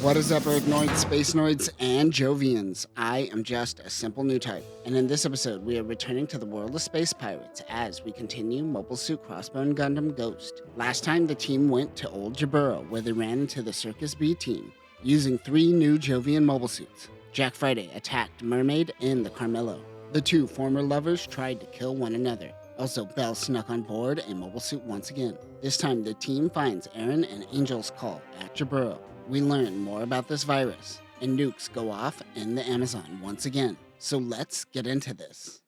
What is up, Earthnoids, Space Noids, and Jovians? I am just a simple new type, and in this episode, we are returning to the world of space pirates as we continue Mobile Suit Crossbone Gundam Ghost. Last time, the team went to Old Jaburo, where they ran into the Circus B team, using 3 new Jovian mobile suits. Jack Friday attacked Mermaid and the Carmelo. The 2 former lovers tried to kill one another. Also, Belle snuck on board a mobile suit once again. This time, the team finds Aaron and Angel's Call at Jaburo. We learn more about this virus, and nukes go off in the Amazon once again. So let's get into this.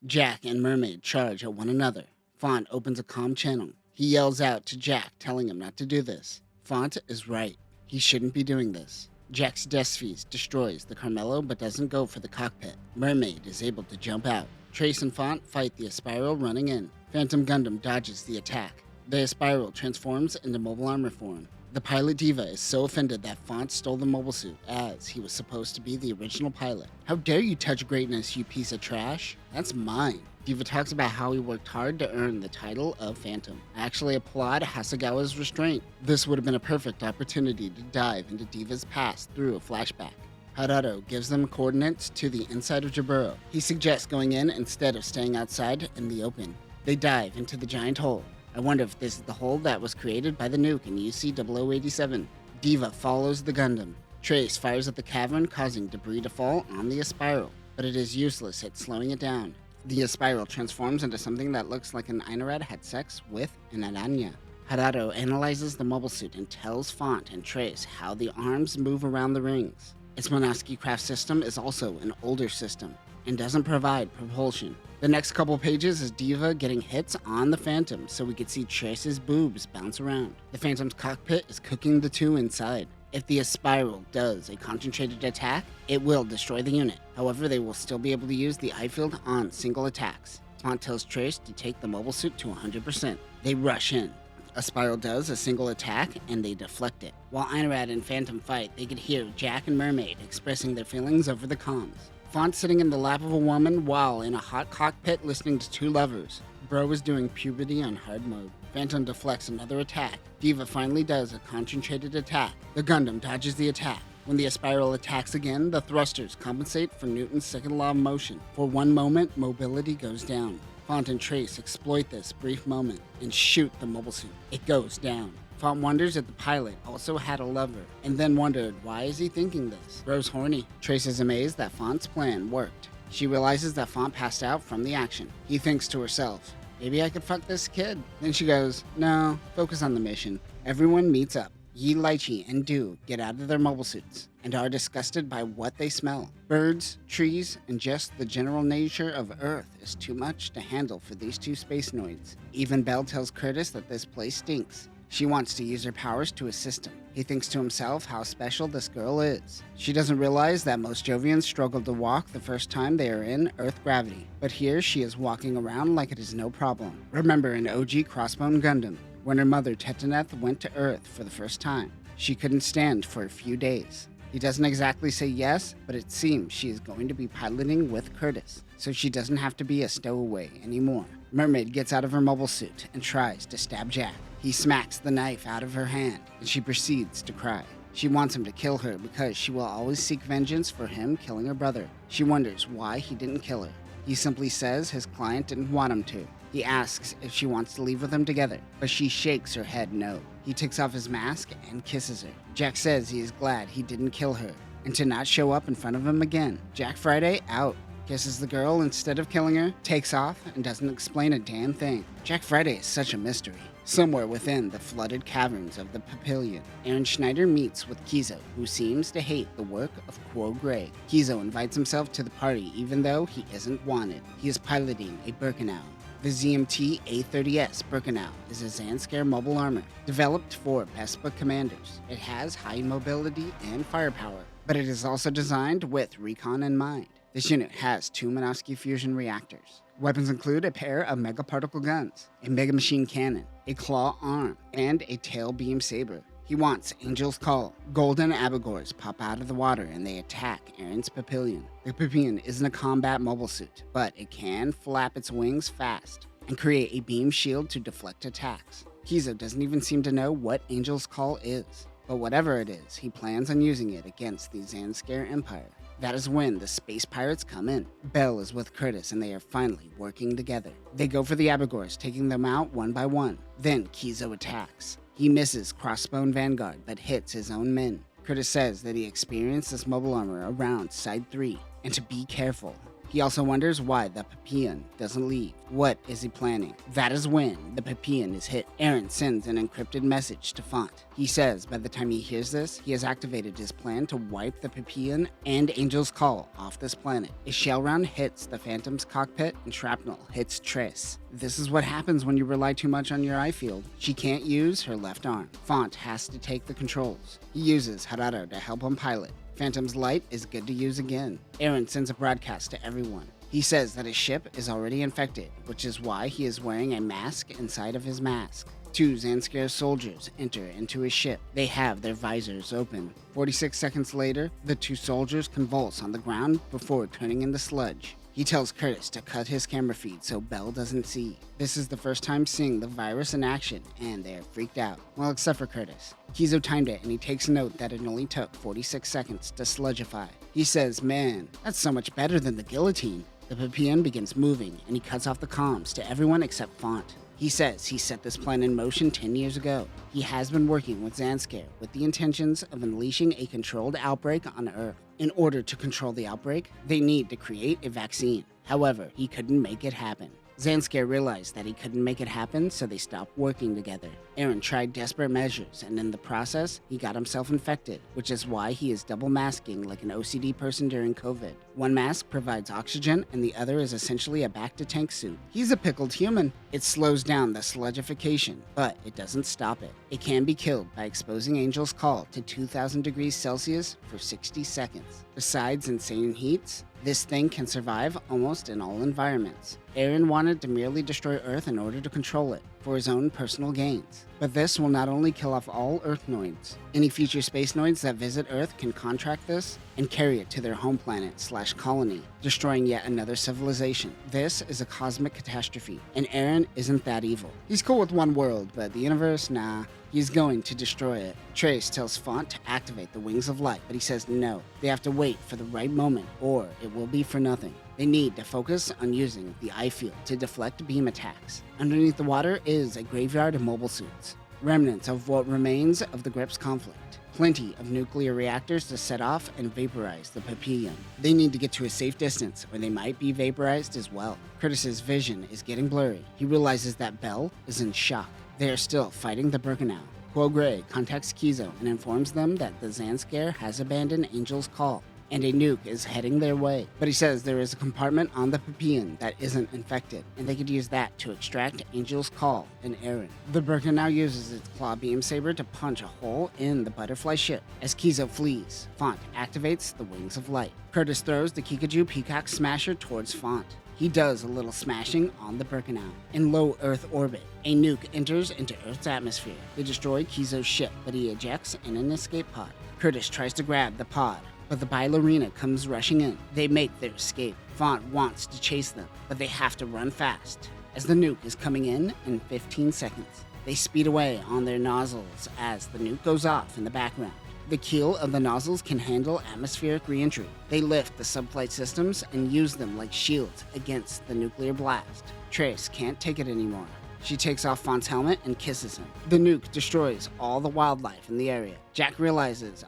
Jack and Mermaid charge at one another. Font opens a comm channel. He yells out to Jack, telling him not to do this. Font is right. He shouldn't be doing this. Jack's Desfees destroys the Carmelo but doesn't go for the cockpit. Mermaid is able to jump out. Trace and Font fight the Espiral running in. Phantom Gundam dodges the attack. The Espiral transforms into mobile armor form. The pilot Diva is so offended that Font stole the mobile suit, as he was supposed to be the original pilot. How dare you touch greatness, you piece of trash? That's mine. Diva talks about how he worked hard to earn the title of Phantom. I actually applaud Hasegawa's restraint. This would have been a perfect opportunity to dive into Diva's past through a flashback. Harado gives them coordinates to the inside of Jaburo. He suggests going in instead of staying outside in the open. They dive into the giant hole. I wonder if this is the hole that was created by the nuke in UC-0087. Diva follows the Gundam. Trace fires at the cavern, causing debris to fall on the Espiral, but it is useless at slowing it down. The Espiral transforms into something that looks like an Einarad had sex with an Aranya. Harado analyzes the mobile suit and tells Font and Trace how the arms move around the rings. Its Monosky craft system is also an older system and doesn't provide propulsion. The next couple pages is Diva getting hits on the Phantom so we could see Trace's boobs bounce around. The Phantom's cockpit is cooking the 2 inside. If the Espiral does a concentrated attack, it will destroy the unit. However, they will still be able to use the I-field on single attacks. Font tells Trace to take the mobile suit to 100%. They rush in. Espiral does a single attack and they deflect it. While Einarad and Phantom fight, they could hear Jack and Mermaid expressing their feelings over the comms. Font sitting in the lap of a woman while in a hot cockpit listening to 2 lovers. Bro is doing puberty on hard mode. Phantom deflects another attack. Diva finally does a concentrated attack. The Gundam dodges the attack. When the Espiral attacks again, the thrusters compensate for Newton's second law of motion. For one moment, mobility goes down. Font and Trace exploit this brief moment and shoot the mobile suit. It goes down. Font wonders if the pilot also had a lover, and then wondered, why is he thinking this? Bro's horny. Trace is amazed that Font's plan worked. She realizes that Font passed out from the action. He thinks to herself, maybe I could fuck this kid. Then she goes, no, focus on the mission. Everyone meets up. Yi, Lychee, and Do get out of their mobile suits and are disgusted by what they smell. Birds, trees, and just the general nature of Earth is too much to handle for these 2 space noids. Even Belle tells Curtis that this place stinks. She wants to use her powers to assist him. He thinks to himself how special this girl is. She doesn't realize that most Jovians struggle to walk the first time they are in Earth gravity, but here she is walking around like it is no problem. Remember in OG Crossbone Gundam, when her mother Tetaneth went to Earth for the first time, she couldn't stand for a few days. He doesn't exactly say yes, but it seems she is going to be piloting with Curtis, so she doesn't have to be a stowaway anymore. Mermaid gets out of her mobile suit and tries to stab Jack. He smacks the knife out of her hand, and she proceeds to cry. She wants him to kill her because she will always seek vengeance for him killing her brother. She wonders why he didn't kill her. He simply says his client didn't want him to. He asks if she wants to leave with him together, but she shakes her head no. He takes off his mask and kisses her. Jack says he is glad he didn't kill her, and to not show up in front of him again. Jack Friday out. Kisses the girl instead of killing her, takes off, and doesn't explain a damn thing. Jack Friday is such a mystery. Somewhere within the flooded caverns of the Papillion, Aaron Schneider meets with Kizo, who seems to hate the work of Quo Grey. Kizo invites himself to the party even though he isn't wanted. He is piloting a Birkenau. The ZMT A30S Birkenau is a Zanskar mobile armor, developed for Vespa commanders. It has high mobility and firepower, but it is also designed with recon in mind. This unit has 2 Monosky fusion reactors. Weapons include a pair of megaparticle guns, a mega machine cannon, a claw arm, and a tail beam saber. He wants Angel's Call. Golden Abagors pop out of the water and they attack Aaron's Papillion. The Papillion isn't a combat mobile suit, but it can flap its wings fast and create a beam shield to deflect attacks. Kizo doesn't even seem to know what Angel's Call is. But whatever it is, he plans on using it against the Zanskar Empire. That is when the space pirates come in. Bell is with Curtis and they are finally working together. They go for the Abagors, taking them out one by one. Then Kizo attacks. He misses Crossbone Vanguard but hits his own men. Curtis says that he experienced this mobile armor around Side 3 and to be careful. He also wonders why the Papian doesn't leave. What is he planning? That is when the Papian is hit. Aaron sends an encrypted message to Font. He says by the time he hears this, he has activated his plan to wipe the Papian and Angel's Call off this planet. A shell round hits the Phantom's cockpit and shrapnel hits Triss. This is what happens when you rely too much on your eye field. She can't use her left arm. Font has to take the controls. He uses Harada to help him pilot. Phantom's light is good to use again. Aaron sends a broadcast to everyone. He says that his ship is already infected, which is why he is wearing a mask inside of his mask. 2 Zanskar soldiers enter into his ship. They have their visors open. 46 seconds later, the 2 soldiers convulse on the ground before turning into sludge. He tells Curtis to cut his camera feed so Bell doesn't see. This is the first time seeing the virus in action, and they're freaked out. Well, except for Curtis. Kizo timed it, and he takes note that it only took 46 seconds to sludgify. He says, man, that's so much better than the guillotine. The Papian begins moving, and he cuts off the comms to everyone except Font. He says he set this plan in motion 10 years ago. He has been working with Zanskar with the intentions of unleashing a controlled outbreak on Earth. In order to control the outbreak, they need to create a vaccine. However, he couldn't make it happen. Zanskar realized that he couldn't make it happen, so they stopped working together. Aaron tried desperate measures, and in the process, he got himself infected, which is why he is double masking like an OCD person during COVID. One mask provides oxygen, and the other is essentially a back-to-tank suit. He's a pickled human. It slows down the sludgification, but it doesn't stop it. It can be killed by exposing Angel's Call to 2,000 degrees Celsius for 60 seconds. Besides insane heats, this thing can survive almost in all environments. Aaron wanted to merely destroy Earth in order to control it, for his own personal gains. But this will not only kill off all Earthnoids. Any future space noids that visit Earth can contract this and carry it to their home planet/colony, destroying yet another civilization. This is a cosmic catastrophe, and Aaron isn't that evil. He's cool with one world, but the universe, nah. He's going to destroy it. Trace tells Font to activate the Wings of Light, but he says no. They have to wait for the right moment, or it will be for nothing. They need to focus on using the eye field to deflect beam attacks. Underneath the water is a graveyard of mobile suits, remnants of what remains of the Grips conflict. Plenty of nuclear reactors to set off and vaporize the Papillon. They need to get to a safe distance, or they might be vaporized as well. Curtis's vision is getting blurry. He realizes that Bell is in shock. They are still fighting the Birkenau. Quo Grey contacts Kizo and informs them that the Zanskar has abandoned Angel's Call, and a nuke is heading their way. But he says there is a compartment on the Papian that isn't infected, and they could use that to extract Angel's Call and Aaron. The Birkenau uses its claw beam saber to punch a hole in the butterfly ship. As Kizo flees, Font activates the Wings of Light. Curtis throws the Kikaju Peacock Smasher towards Font. He does a little smashing on the Birkenau. In low Earth orbit, a nuke enters into Earth's atmosphere. They destroy Kizo's ship, but he ejects in an escape pod. Curtis tries to grab the pod, but the Bailarina comes rushing in. They make their escape. Font wants to chase them, but they have to run fast, as the nuke is coming in 15 seconds. They speed away on their nozzles as the nuke goes off in the background. The keel of the nozzles can handle atmospheric re-entry. They lift the subflight systems and use them like shields against the nuclear blast. Trace can't take it anymore. She takes off Font's helmet and kisses him. The nuke destroys all the wildlife in the area. Jack realizes,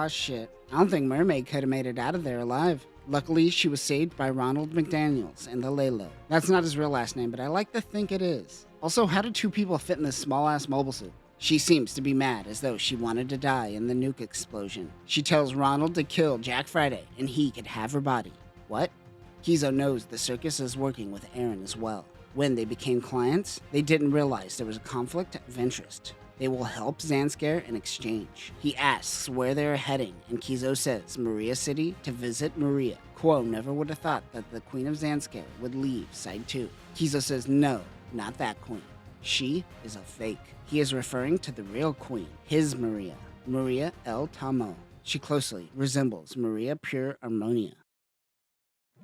shit, I don't think Mermaid could have made it out of there alive. Luckily, she was saved by Ronald McDaniels and the Lalo. That's not his real last name, but I like to think it is. Also, how did 2 people fit in this small-ass mobile suit? She seems to be mad, as though she wanted to die in the nuke explosion. She tells Ronald to kill Jack Friday, and he could have her body. What? Kizo knows the circus is working with Aaron as well. When they became clients, they didn't realize there was a conflict of interest. They will help Zanskar in exchange. He asks where they're heading, and Kizo says Maria City to visit Maria. Quo never would have thought that the Queen of Zanskar would leave Side 2. Kizo says no, not that queen. She is a fake. He is referring to the real queen, his Maria, Maria El Tamo. She closely resembles Maria Pure Harmonia.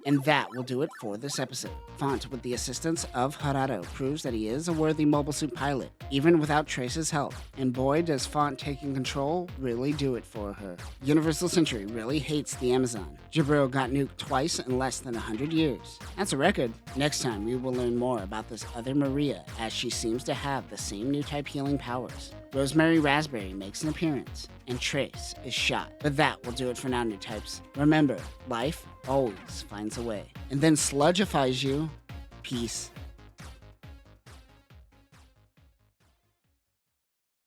And that will do it for this episode. Font, with the assistance of Harado, proves that he is a worthy mobile suit pilot, even without Trace's help. And boy, does Font taking control really do it for her. Universal Century really hates the Amazon. Jaburo got nuked twice in less than 100 years. That's a record. Next time, we will learn more about this other Maria, as she seems to have the same new type healing powers. Rosemary Raspberry makes an appearance, and Trace is shot. But that will do it for now, new types. Remember, life always finds a way. And then sludgifies you. Peace.